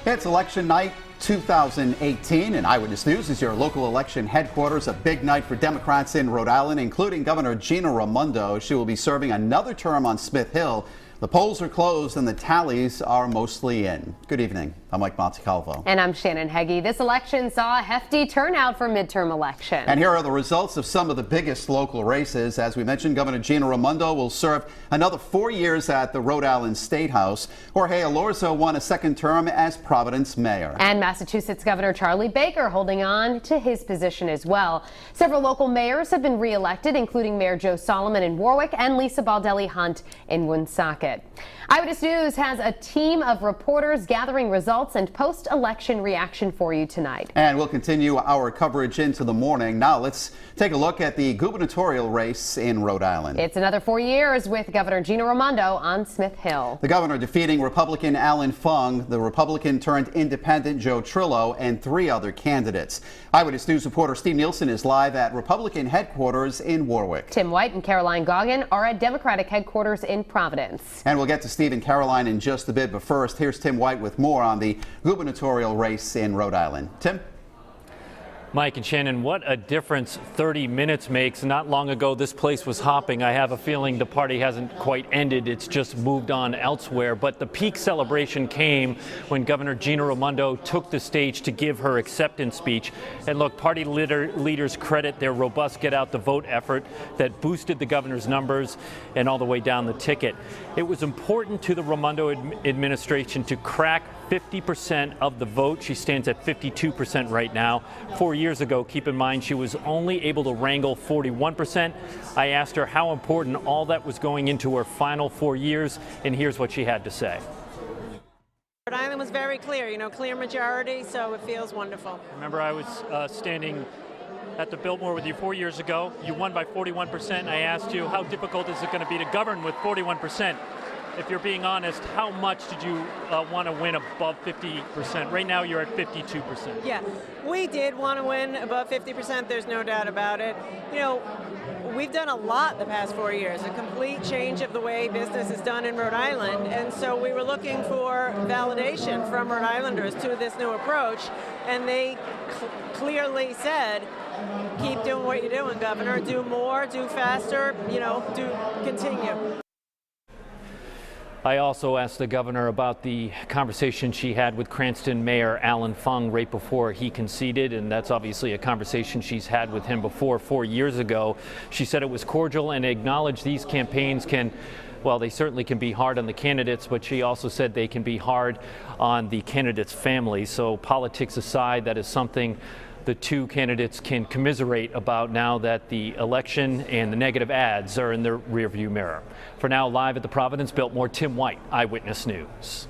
It's election night 2018, and Eyewitness News is your local election headquarters. A big night for Democrats in Rhode Island, including Governor Gina Raimondo. She will be serving another term on Smith Hill. The polls are closed and the tallies are mostly in. Good evening. I'm Mike Montecalvo. And I'm Shannon Heggie. This election saw a hefty turnout for midterm elections. And here are the results of some of the biggest local races. As we mentioned, Governor Gina Raimondo will serve another 4 years at the Rhode Island State House. Jorge Elorza won a second term as Providence mayor. And Massachusetts Governor Charlie Baker holding on to his position as well. Several local mayors have been re-elected, including Mayor Joe Solomon in Warwick and Lisa Baldelli Hunt in Woonsocket. Eyewitness News has a team of reporters gathering results and post-election reaction for you tonight. And we'll continue our coverage into the morning. Now let's take a look at the gubernatorial race in Rhode Island. It's another 4 years with Governor Gina Raimondo on Smith Hill. The governor defeating Republican Alan Fung, the Republican turned independent Joe Trillo, and 3 other candidates. Eyewitness News reporter Steve Nielsen is live at Republican headquarters in Warwick. Tim White and Caroline Goggin are at Democratic headquarters in Providence. And we'll get to Steve and Caroline in just a bit, but first, here's Tim White with more on the gubernatorial race in Rhode Island. Tim? Mike and Shannon, what a difference 30 minutes makes. Not long ago, this place was hopping. I have a feeling the party hasn't quite ended. It's just moved on elsewhere. But the peak celebration came when Governor Gina Raimondo took the stage to give her acceptance speech. And look, party leaders credit their robust get-out-the-vote effort that boosted the governor's numbers and all the way down the ticket. It was important to the Raimondo administration to crack 50% of the vote. She stands at 52% right now. 4 years ago, keep in mind, she was only able to wrangle 41%. I asked her how important all that was going into her final 4 years, and here's what she had to say. Rhode Island was very clear, clear majority, so it feels wonderful. Remember, I was standing at the Biltmore with you 4 years ago. You won by 41%. I asked you, how difficult is it going to be to govern with 41%? If you're being honest, how much did you want to win above 50%? Right now, you're at 52%. Yeah, we did want to win above 50%. There's no doubt about it. We've done a lot the past 4 years, a complete change of the way business is done in Rhode Island. And so we were looking for validation from Rhode Islanders to this new approach. And they clearly said, keep doing what you're doing, Governor. Do more, do faster, do continue. I also asked the governor about the conversation she had with Cranston Mayor Alan Fung right before he conceded, and that's obviously a conversation she's had with him before 4 years ago. She said it was cordial and acknowledged these campaigns they certainly can be hard on the candidates, but she also said they can be hard on the candidates' families. So politics aside, that is something the two candidates can commiserate about now that the election and the negative ads are in the rearview mirror. For now, live at the Providence Biltmore, Tim White, Eyewitness News.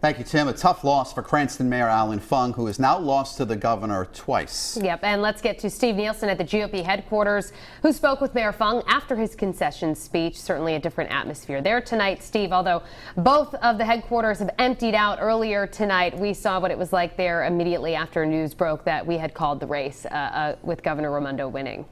Thank you, Tim. A tough loss for Cranston Mayor Alan Fung, who has now lost to the governor twice. Yep, and let's get to Steve Nielsen at the GOP headquarters, who spoke with Mayor Fung after his concession speech. Certainly a different atmosphere there tonight, Steve. Although both of the headquarters have emptied out earlier tonight, we saw what it was like there immediately after news broke that we had called the race with Governor Raimondo winning.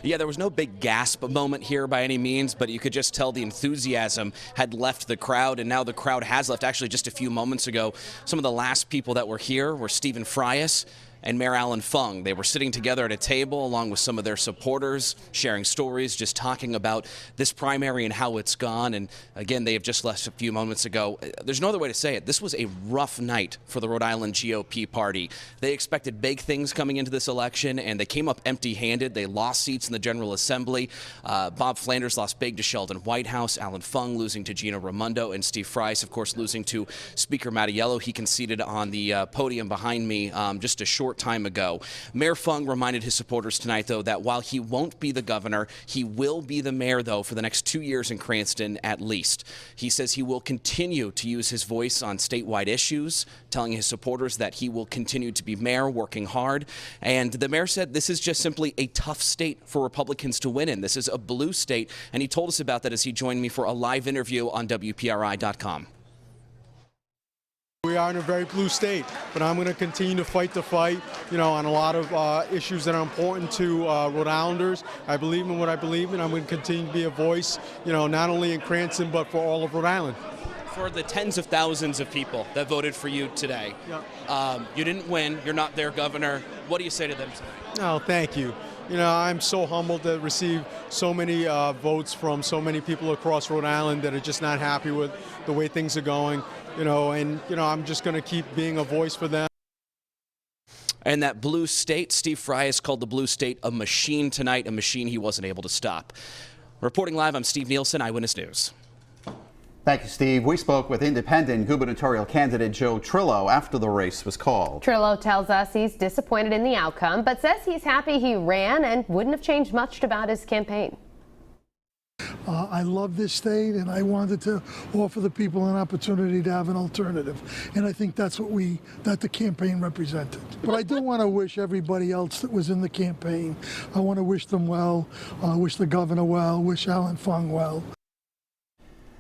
Yeah, there was no big gasp moment here by any means, but you could just tell the enthusiasm had left the crowd, and now the crowd has left. Actually, just a few moments ago, some of the last people that were here were Stephen Frias and Mayor Alan Fung. They were sitting together at a table along with some of their supporters, sharing stories, just talking about this primary and how it's gone. And again, they have just left a few moments ago. There's no other way to say it. This was a rough night for the Rhode Island GOP party. They expected big things coming into this election, and they came up empty-handed. They lost seats in the General Assembly. Bob Flanders lost big to Sheldon Whitehouse, Alan Fung losing to Gina Raimondo, and Steve Frias, of course, losing to Speaker Mattiello. He conceded on the podium behind me just a short time ago. Mayor Fung reminded his supporters tonight, though, that while he won't be the governor, he will be the mayor, though, for the next 2 years in Cranston at least. He says he will continue to use his voice on statewide issues, telling his supporters that he will continue to be mayor, working hard. And the mayor said this is just simply a tough state for Republicans to win in. This is a blue state, and he told us about that as he joined me for a live interview on WPRI.com. We are in a very blue state, but I'm going to continue to fight the fight, on a lot of issues that are important to Rhode Islanders. I believe in what I believe in. I'm going to continue to be a voice, not only in Cranston, but for all of Rhode Island. For the tens of thousands of people that voted for you today, you didn't win. You're not their governor. What do you say to them tonight? No, thank you. You know, I'm so humbled to receive so many votes from so many people across Rhode Island that are just not happy with the way things are going. You know, and I'm just going to keep being a voice for them. And that blue state, Steve Fry has called the blue state a machine tonight, a machine he wasn't able to stop. Reporting live, I'm Steve Nielsen, Eyewitness News. Thank you, Steve. We spoke with independent gubernatorial candidate Joe Trillo after the race was called. Trillo tells us he's disappointed in the outcome, but says he's happy he ran and wouldn't have changed much about his campaign. I love this state, and I wanted to offer the people an opportunity to have an alternative. And I think that's what the campaign represented. But I do want to wish everybody else that was in the campaign, I want to wish them well, wish the governor well, wish Alan Fung well.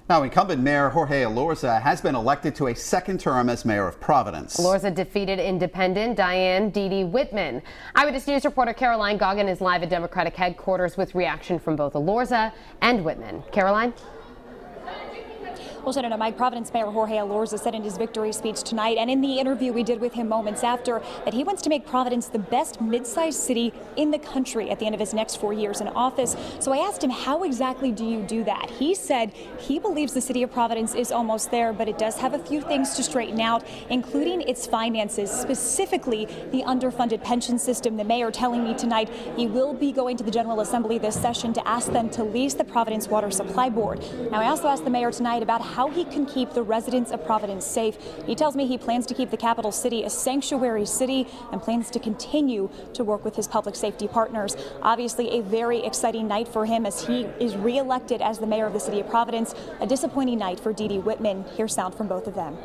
Now, incumbent Mayor Jorge Elorza has been elected to a second term as mayor of Providence. Elorza defeated independent Diane Dee Whitman. Eyewitness News reporter Caroline Goggin is live at Democratic headquarters with reaction from both Elorza and Whitman. Caroline? Well, Senator Mike, Providence Mayor Jorge Elorza said in his victory speech tonight and in the interview we did with him moments after that he wants to make Providence the best mid-sized city in the country at the end of his next 4 years in office. So I asked him, how exactly do you do that? He said he believes the city of Providence is almost there, but it does have a few things to straighten out, including its finances, specifically the underfunded pension system. The mayor telling me tonight he will be going to the General Assembly this session to ask them to lease the Providence Water Supply Board. Now, I also asked the mayor tonight about how he can keep the residents of Providence safe. He tells me he plans to keep the capital city a sanctuary city and plans to continue to work with his public safety partners. Obviously, a very exciting night for him as he is re-elected as the mayor of the city of Providence. A disappointing night for Dee Whitman. Here's sound from both of them.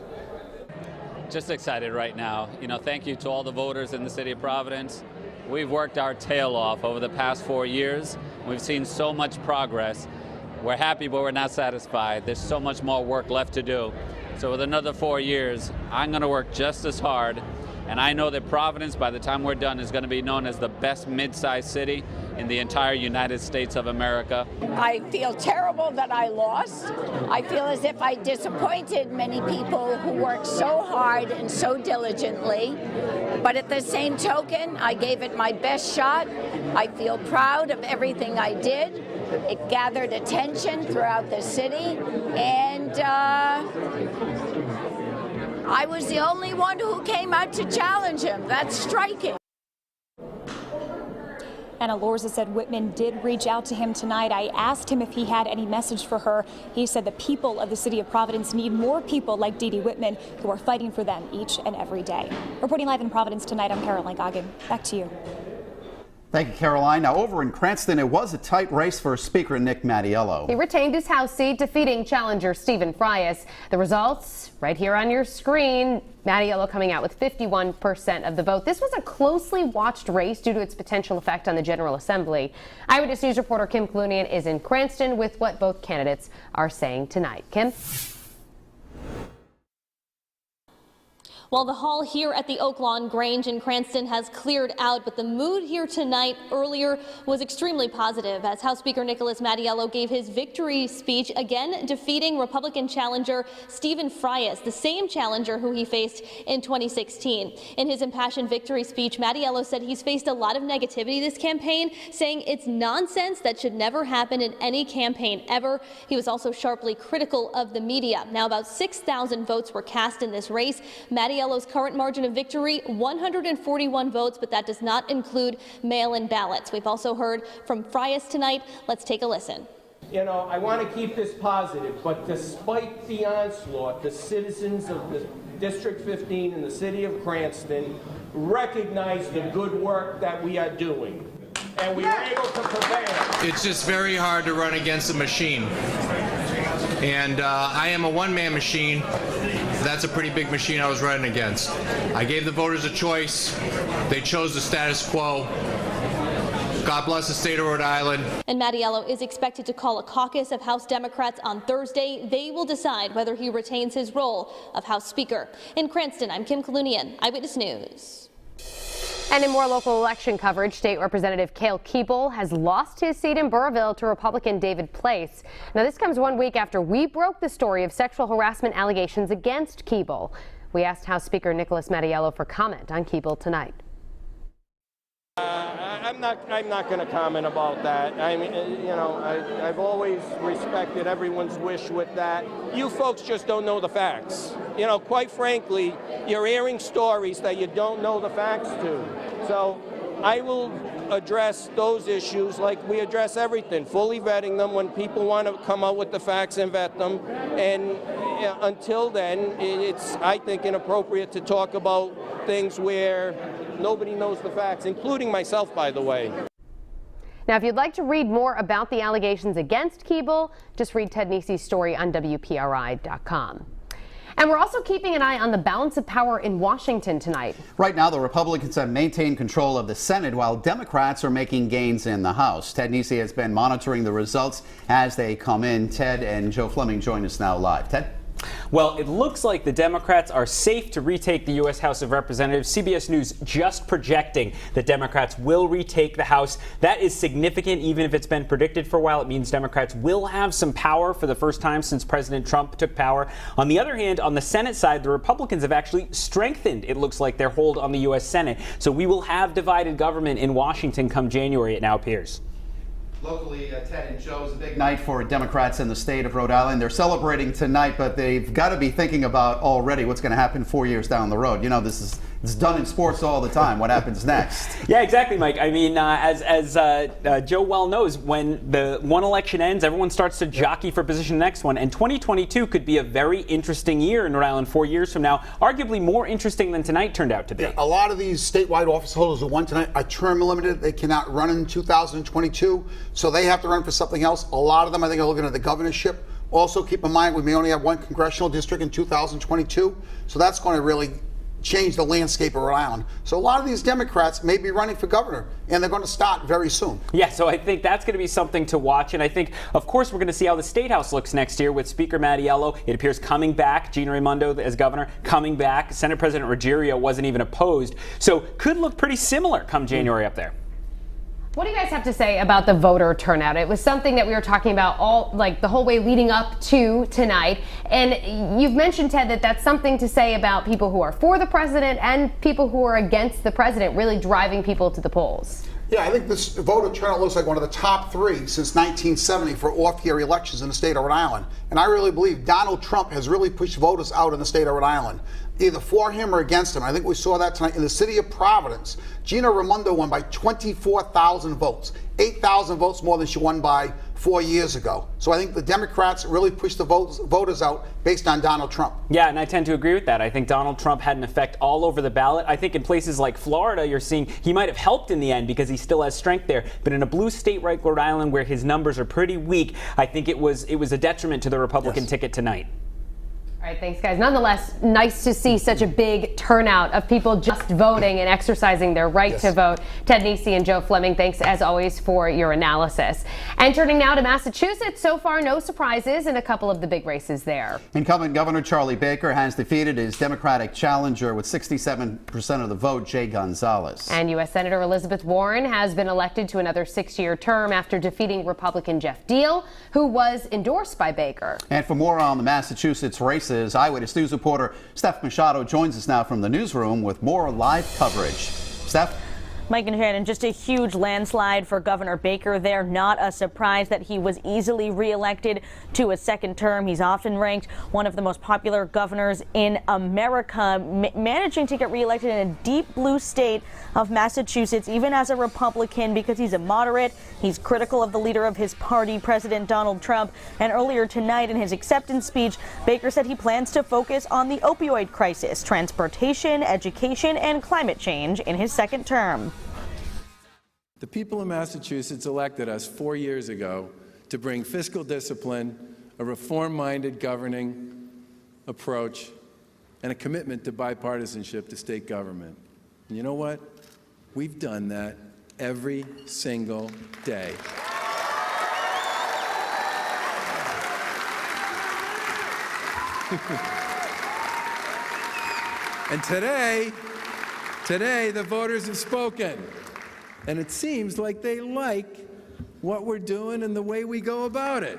Just excited right now. Thank you to all the voters in the city of Providence. We've worked our tail off over the past 4 years. We've seen so much progress. We're happy, but we're not satisfied. There's so much more work left to do. So with another 4 years, I'm going to work just as hard. And I know that Providence, by the time we're done, is going to be known as the best mid-sized city in the entire United States of America. I feel terrible that I lost. I feel as if I disappointed many people who worked so hard and so diligently. But at the same token, I gave it my best shot. I feel proud of everything I did. It gathered attention throughout the city, and I was the only one who came out to challenge him. That's striking. And Elorza said Whitman did reach out to him tonight. I asked him if he had any message for her. He said the people of the city of Providence need more people like Dee Whitman who are fighting for them each and every day. Reporting live in Providence tonight, I'm Caroline Goggin. Back to you. Thank you, Caroline. Now, over in Cranston, it was a tight race for Speaker Nick Mattiello. He retained his House seat, defeating challenger Stephen Frias. The results right here on your screen. Mattiello coming out with 51% of the vote. This was a closely watched race due to its potential effect on the General Assembly. Eyewitness News reporter Kim Clunian is in Cranston with what both candidates are saying tonight. Kim? Well, the hall here at the Oak Lawn Grange in Cranston has cleared out, but the mood here tonight earlier was extremely positive as House Speaker Nicholas Mattiello gave his victory speech, again defeating Republican challenger Stephen Frias, the same challenger who he faced in 2016. In his impassioned victory speech, Mattiello said he's faced a lot of negativity this campaign, saying it's nonsense that should never happen in any campaign ever. He was also sharply critical of the media. Now, about 6,000 votes were cast in this race. Mattiello's current margin of victory, 141 votes, but that does not include mail-in ballots. We've also heard from Frias tonight. Let's take a listen. I want to keep this positive, but despite the onslaught, the citizens of the District 15 in the city of Cranston recognize the good work that we are doing, and we were able to prevail. It's just very hard to run against a machine, and I am a one-man machine. That's a pretty big machine I was running against. I gave the voters a choice. They chose the status quo. God bless the state of Rhode Island. And Mattiello is expected to call a caucus of House Democrats on Thursday. They will decide whether he retains his role of House Speaker. In Cranston, I'm Kim Clunian, Eyewitness News. And in more local election coverage, State Representative Cale Keeble has lost his seat in Burrillville to Republican David Place. Now, this comes 1 week after we broke the story of sexual harassment allegations against Keeble. We asked House Speaker Nicholas Mattiello for comment on Keeble tonight. I'm not going to comment about that. I mean, I've always respected everyone's wish with that. You folks just don't know the facts. Quite frankly, you're airing stories that you don't know the facts to. So I will address those issues like we address everything, fully vetting them when people want to come out with the facts and vet them. And until then, it's, I think, inappropriate to talk about things where nobody knows the facts, including myself, by the way. Now, if you'd like to read more about the allegations against Keeble, just read Ted Nesi's story on WPRI.com. And we're also keeping an eye on the balance of power in Washington tonight. Right now, the Republicans have maintained control of the Senate while Democrats are making gains in the House. Ted Nesi has been monitoring the results as they come in. Ted and Joe Fleming join us now live. Ted? Well, it looks like the Democrats are safe to retake the U.S. House of Representatives. CBS News just projecting that Democrats will retake the House. That is significant, even if it's been predicted for a while. It means Democrats will have some power for the first time since President Trump took power. On the other hand, on the Senate side, the Republicans have actually strengthened, it looks like, their hold on the U.S. Senate. So we will have divided government in Washington come January, it now appears. Locally, Ted and Joe, is a big night for Democrats in the state of Rhode Island. They're celebrating tonight, but they've got to be thinking about already what's going to happen 4 years down the road. It's done in sports all the time. What happens next? Yeah, exactly, Mike. I mean, as Joe well knows, when the one election ends, everyone starts to jockey for position in the next one. And 2022 could be a very interesting year in Rhode Island 4 years from now, arguably more interesting than tonight turned out to be. Yeah, a lot of these statewide office holders who won tonight are term limited. They cannot run in 2022, so they have to run for something else. A lot of them, I think, are looking at the governorship. Also, keep in mind, we may only have one congressional district in 2022, so that's going to really change the landscape of Rhode Island. So a lot of these Democrats may be running for governor, and they're going to start very soon. Yeah, so I think that's going to be something to watch. And I think, of course, we're going to see how the State House looks next year with Speaker Mattiello. It appears coming back. Gina Raimondo as governor coming back. Senate President Ruggiero wasn't even opposed. So could look pretty similar come January up there. What do you guys have to say about the voter turnout? It was something that we were talking about the whole way leading up to tonight. And you've mentioned, Ted, that that's something to say about people who are for the president and people who are against the president, really driving people to the polls. Yeah, I think this voter turnout looks like one of the top three since 1970 for off-year elections in the state of Rhode Island. And I really believe Donald Trump has really pushed voters out in the state of Rhode Island, either for him or against him. I think we saw that tonight in the city of Providence. Gina Raimondo won by 24,000 votes, 8,000 votes more than she won by 4 years ago. So I think the Democrats really pushed the voters out based on Donald Trump. Yeah, and I tend to agree with that. I think Donald Trump had an effect all over the ballot. I think in places like Florida, you're seeing he might have helped in the end because he still has strength there. But in a blue state like Rhode Island, where his numbers are pretty weak, I think it was a detriment to the Republican ticket tonight. All right, thanks, guys. Nonetheless, nice to see such a big turnout of people just voting and exercising their right to vote. Ted Nesi and Joe Fleming, thanks as always for your analysis. And turning now to Massachusetts, so far no surprises in a couple of the big races there. Incumbent Governor Charlie Baker has defeated his Democratic challenger with 67% of the vote, Jay Gonzalez. And U.S. Senator Elizabeth Warren has been elected to another 6-year term after defeating Republican Jeff Deal, who was endorsed by Baker. And for more on the Massachusetts races, Eyewitness News reporter Steph Machado joins us now from the newsroom with more live coverage. Steph? Mike and Shannon, just a huge landslide for Governor Baker there. Not a surprise that he was easily reelected to a second term. He's often ranked one of the most popular governors in America, managing to get reelected in a deep blue state of Massachusetts, even as a Republican, because he's a moderate. He's critical of the leader of his party, President Donald Trump. And earlier tonight in his acceptance speech, Baker said he plans to focus on the opioid crisis, transportation, education, and climate change in his second term. The people of Massachusetts elected us 4 years ago to bring fiscal discipline, a reform-minded governing approach, and a commitment to bipartisanship to state government. And you know what? We've done that every single day. And today, Today, the voters have spoken, and it seems like they like what we're doing and the way we go about it.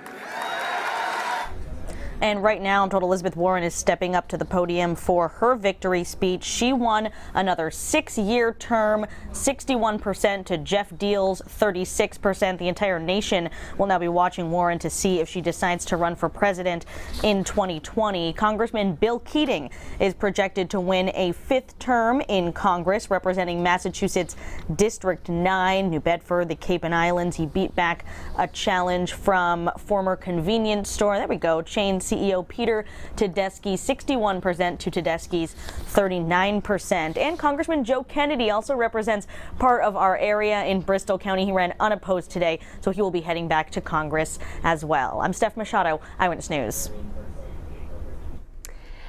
And right now, I'm told Elizabeth Warren is stepping up to the podium for her victory speech. She won another 6-year term, 61% to Jeff Deal's 36%. The entire nation will now be watching Warren to see if she decides to run for president in 2020. Congressman Bill Keating is projected to win a 5th term in Congress, representing Massachusetts District 9, New Bedford, the Cape and Islands. He beat back a challenge from former convenience store, there we go, chain CEO Peter Tedeschi, 61% to Tedeschi's 39%. And Congressman Joe Kennedy also represents part of our area in Bristol County. He ran unopposed today, so he will be heading back to Congress as well. I'm Steph Machado, Eyewitness News.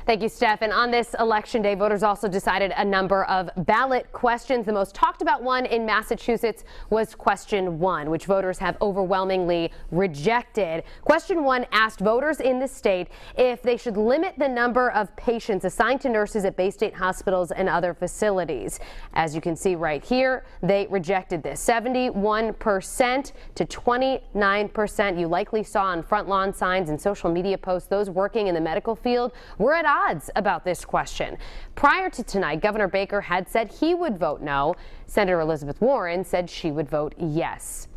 Thank you, Steph. And on this election day, voters also decided a number of ballot questions. The most talked about one in Massachusetts was question 1, which voters have overwhelmingly rejected. Question 1 asked voters in the state if they should limit the number of patients assigned to nurses at Bay State hospitals and other facilities. As you can see right here, they rejected this. 71% to 29%. You likely saw on front lawn signs and social media posts those working in the medical field were at odds about this question. Prior to tonight, Governor Baker had said he would vote no. Senator Elizabeth Warren said she would vote yes.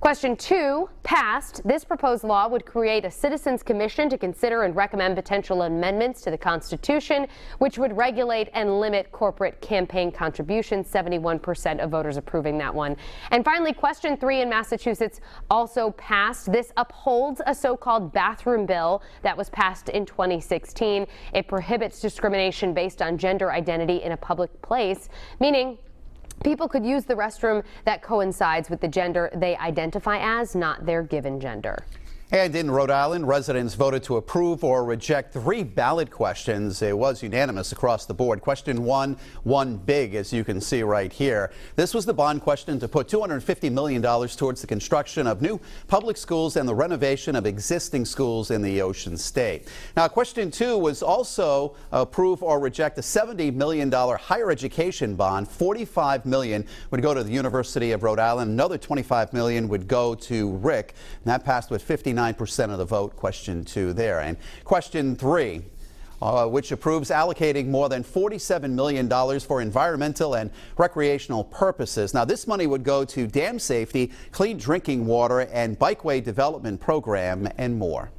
Question 2 passed. This proposed law would create a citizens commission to consider and recommend potential amendments to the Constitution, which would regulate and limit corporate campaign contributions. 71% of voters approving that one. And finally, question 3 in Massachusetts also passed. This upholds a so-called bathroom bill that was passed in 2016. It prohibits discrimination based on gender identity in a public place, meaning people could use the restroom that coincides with the gender they identify as, not their given gender. And in Rhode Island, residents voted to approve or reject 3 ballot questions. It was unanimous across the board. Question 1 won big, as you can see right here. This was the bond question to put $250 million towards the construction of new public schools and the renovation of existing schools in the Ocean State. Now, question 2 was also approve or reject a $70 million higher education bond. $45 million would go to the University of Rhode Island. Another $25 million would go to Rick. And that passed with 59% of the vote. Question 2 there. And question 3, which approves allocating more than $47 million for environmental and recreational purposes. Now, this money would go to dam safety, clean drinking water, and bikeway development program, and more.